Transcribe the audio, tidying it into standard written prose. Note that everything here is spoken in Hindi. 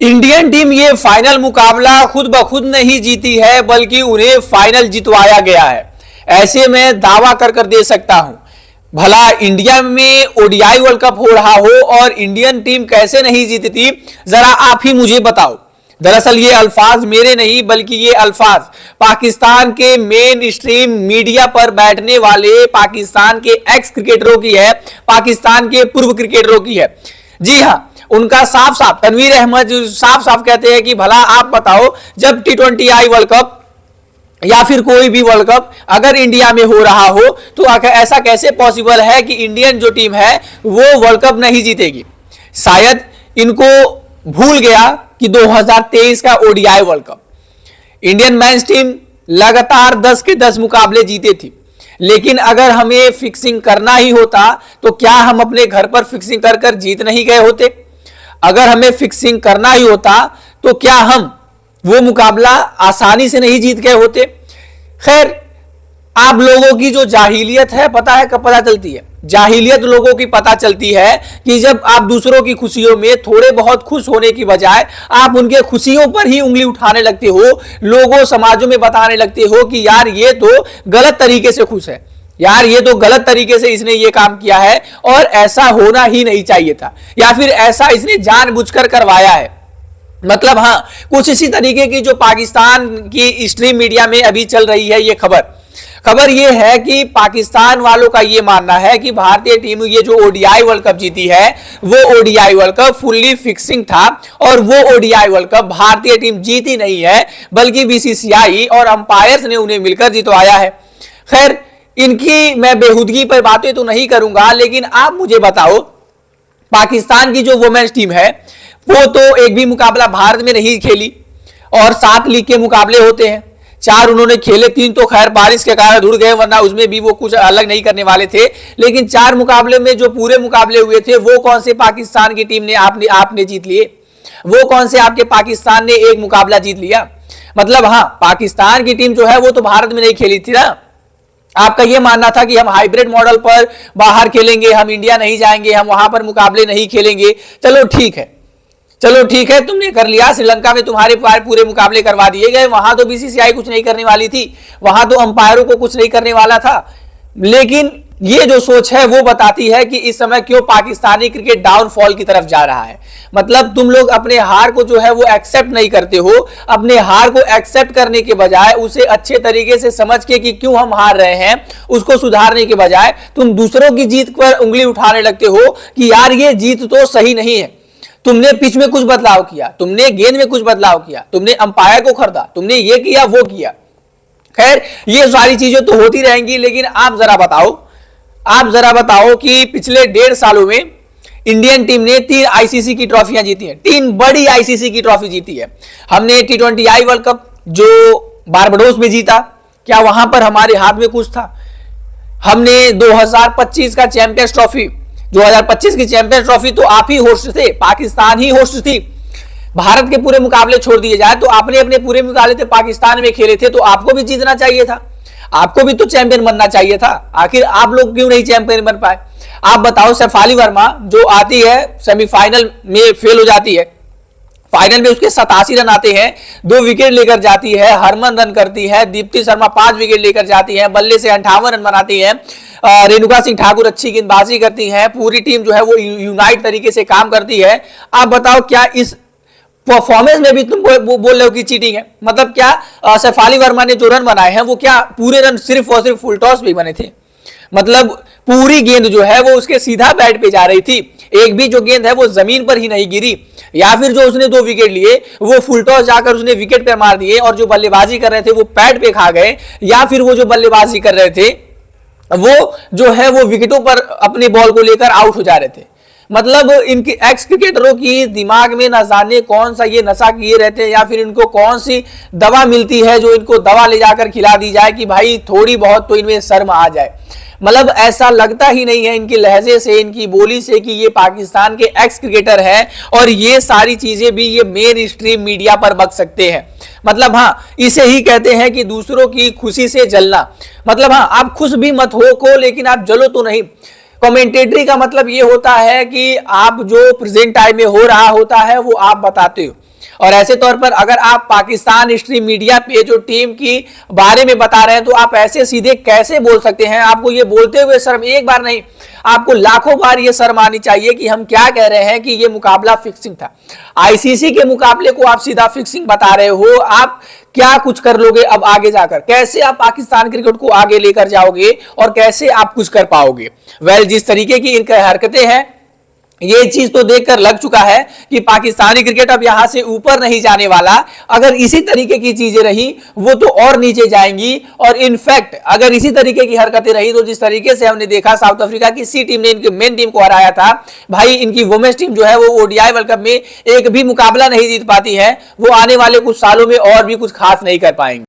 इंडियन टीम ये फाइनल मुकाबला खुद ब खुद नहीं जीती है, बल्कि उन्हें फाइनल जितवाया गया है। ऐसे में दावा कर दे सकता हूं, भला इंडिया में ओडीआई वर्ल्ड कप हो रहा हो और इंडियन टीम कैसे नहीं जीतती, जरा आप ही मुझे बताओ। दरअसल ये अल्फाज मेरे नहीं, बल्कि ये अल्फाज पाकिस्तान के मेन स्ट्रीम मीडिया पर बैठने वाले पाकिस्तान के एक्स क्रिकेटरों की है, पाकिस्तान के पूर्व क्रिकेटरों की है। जी हां, उनका साफ साफ तनवीर अहमद साफ साफ कहते हैं कि भला आप बताओ, जब T20I वर्ल्ड कप या फिर कोई भी वर्ल्ड कप अगर इंडिया में हो रहा हो तो ऐसा कैसे पॉसिबल है कि इंडियन जो टीम है वो वर्ल्ड कप नहीं जीतेगी। शायद इनको भूल गया कि 2023 का ODI world cup Indian men's team लगातार 10 के 10 मुकाबले जीते थी, लेकिन अगर हमें फिक्सिंग करना ही होता तो क्या हम अपने घर पर फिक्सिंग कर जीत नहीं गए होते? अगर हमें फिक्सिंग करना ही होता तो क्या हम वो मुकाबला आसानी से नहीं जीत गए होते? खैर, आप लोगों की जो जाहिलियत है पता है कब पता चलती है? जाहिलियत लोगों की पता चलती है कि जब आप दूसरों की खुशियों में थोड़े बहुत खुश होने की बजाय आप उनके खुशियों पर ही उंगली उठाने लगते हो, लोगों समाजों में बताने लगते हो कि यार ये तो गलत तरीके से खुश है, यार ये तो गलत तरीके से इसने ये काम किया है और ऐसा होना ही नहीं चाहिए था, या फिर ऐसा इसने जानबूझकर करवाया है। मतलब हां, कुछ इसी तरीके की जो पाकिस्तान की स्ट्रीम मीडिया में अभी चल रही है ये खबर ये है कि पाकिस्तान वालों का ये मानना है कि भारतीय टीम ये जो ओडीआई वर्ल्ड कप जीती है वो ODI world cup fully fixing था, और वो ओडीआई वर्ल्ड कप भारतीय टीम जीती नहीं है, बल्कि बीसीसीआई और अंपायर्स ने उन्हें मिलकर जितवाया है। खैर, इनकी मैं बेहुदगी पर बातें तो नहीं करूंगा, लेकिन आप मुझे बताओ, पाकिस्तान की जो वुमेन्स टीम है वो तो एक भी मुकाबला भारत में नहीं खेली, और 7 लीग के मुकाबले होते हैं, 4 उन्होंने खेले, 3 तो खैर बारिश के कारण उड़ गए, वरना उसमें भी वो कुछ अलग नहीं करने वाले थे। लेकिन 4 मुकाबले में जो पूरे मुकाबले हुए थे वो कौन से पाकिस्तान की टीम ने आपने जीत लिए? वो कौन से आपके पाकिस्तान ने एक मुकाबला जीत लिया? मतलब हां, पाकिस्तान की टीम जो है वो तो भारत में नहीं खेली थी ना। आपका यह मानना था कि हम हाइब्रिड मॉडल पर बाहर खेलेंगे, हम इंडिया नहीं जाएंगे, हम वहां पर मुकाबले नहीं खेलेंगे। चलो ठीक है, तुमने कर लिया, श्रीलंका में तुम्हारे पूरे मुकाबले करवा दिए गए, वहां तो बीसीसीआई कुछ नहीं करने वाली थी, वहां तो अंपायरों को कुछ नहीं करने वाला था। लेकिन ये जो सोच है वो बताती है कि इस समय क्यों पाकिस्तानी क्रिकेट डाउनफॉल की तरफ जा रहा है। मतलब तुम लोग अपने हार को जो है वो एक्सेप्ट नहीं करते हो, अपने हार को एक्सेप्ट करने के बजाय उसे अच्छे तरीके से समझ के कि क्यों हम हार रहे हैं उसको सुधारने के बजाय तुम दूसरों की जीत पर उंगली उठाने लगते हो कि यार ये जीत तो सही नहीं है। तुमने पिच में कुछ बदलाव किया, तुमने गेंद में कुछ बदलाव किया, तुमने अंपायर को खरीदा, तुमने ये किया वो किया। खैर, ये सारी चीजें तो होती रहेंगी, लेकिन आप जरा बताओ कि पिछले 1.5 सालों में इंडियन टीम ने 3 आईसीसी की ट्रॉफियां जीती हैं, 3 बड़ी आईसीसी की ट्रॉफी जीती है। हमने T20I वर्ल्ड कप जो बारबाडोस में जीता, क्या वहां पर हमारे हाथ में कुछ था? हमने 2025 का चैंपियंस ट्रॉफी, 2025 की चैंपियंस ट्रॉफी तो आप ही होस्ट थे, पाकिस्तान ही होस्ट थी। भारत के पूरे मुकाबले छोड़ दिए जाए तो आपने अपने पूरे मुकाबले थे पाकिस्तान में खेले थे, तो आपको भी जीतना चाहिए था, आपको भी तो चैंपियन बनना चाहिए था। आखिर आप लोग क्यों नहीं चैंपियन बन पाए? आप बताओ, शेफाली वर्मा जो आती है सेमीफाइनल में फेल हो जाती है, फाइनल में उसके 87 रन आते हैं, 2 विकेट लेकर जाती है, हरमन रन करती है, दीप्ति शर्मा 5 विकेट लेकर जाती है, बल्ले से 58 रन बनाती है, रेणुका सिंह ठाकुर अच्छी गेंदबाजी करती है, पूरी टीम जो है वो यूनाइट तरीके से काम करती है। आप बताओ, क्या इस परफॉर्मेंस में भी तुम बोल रहे हो कि चीटिंग है? मतलब क्या शेफाली वर्मा ने जो रन बनाए हैं वो क्या पूरे रन सिर्फ और सिर्फ फुल टॉस पे बने थे? मतलब पूरी गेंद जो है वो उसके सीधा बैट पे जा रही थी, एक भी जो गेंद है वो जमीन पर ही नहीं गिरी, या फिर जो उसने 2 विकेट लिए वो फुल टॉस जाकर उसने विकेट पे मार दिए, और जो बल्लेबाजी कर रहे थे वो पैड पे खा गए, या फिर वो जो बल्लेबाजी कर रहे थे वो जो है वो विकेटों पर अपनी बॉल को लेकर आउट हो जा रहे थे। मतलब इनकी एक्स क्रिकेटरों की दिमाग में ना जाने कौन सा ये नशा किए रहते हैं, या फिर इनको कौन सी दवा मिलती है जो इनको दवा ले जाकर खिला दी जाए कि भाई थोड़ी बहुत तो इनमें शर्म आ जाए। मतलब ऐसा लगता ही नहीं है इनके लहजे से, इनकी बोली से कि ये पाकिस्तान के एक्स क्रिकेटर हैं, और ये सारी चीजें भी ये मेन स्ट्रीम मीडिया पर बक सकते हैं। मतलब हाँ, इसे ही कहते हैं कि दूसरों की खुशी से जलना। मतलब हाँ, आप खुश भी मत हो को, लेकिन आप जलो तो नहीं। कमेंटेटरी का मतलब ये होता है कि आप जो प्रेजेंट टाइम में हो रहा होता है वो आप बताते हो। और ऐसे तौर पर अगर आप पाकिस्तान हिस्ट्री मीडिया पे जो टीम की बारे में बता रहे हैं तो आप ऐसे सीधे कैसे बोल सकते हैं? आपको ये बोलते हुए शर्म एक बार नहीं, आपको लाखों बार ये शर्म आनी चाहिए कि हम क्या कह रहे हैं कि ये मुकाबला फिक्सिंग था। आईसीसी के मुकाबले को आप सीधा फिक्सिंग बता रहे हो। आप क्या कुछ कर लोगे अब आगे जाकर? कैसे आप पाकिस्तान क्रिकेट को आगे लेकर जाओगे और कैसे आप कुछ कर पाओगे? जिस तरीके की इनकी हरकतें हैं, ये चीज तो देखकर लग चुका है कि पाकिस्तानी क्रिकेट अब यहां से ऊपर नहीं जाने वाला। अगर इसी तरीके की चीजें रही वो तो और नीचे जाएंगी। और इनफैक्ट अगर इसी तरीके की हरकतें रही तो जिस तरीके से हमने देखा साउथ अफ्रीका की सी टीम ने इनकी मेन टीम को हराया था, भाई इनकी वुमेन्स टीम जो है वो ओडीआई वर्ल्ड कप में एक भी मुकाबला नहीं जीत पाती है। वो आने वाले कुछ सालों में और भी कुछ खास नहीं कर पाएंगे।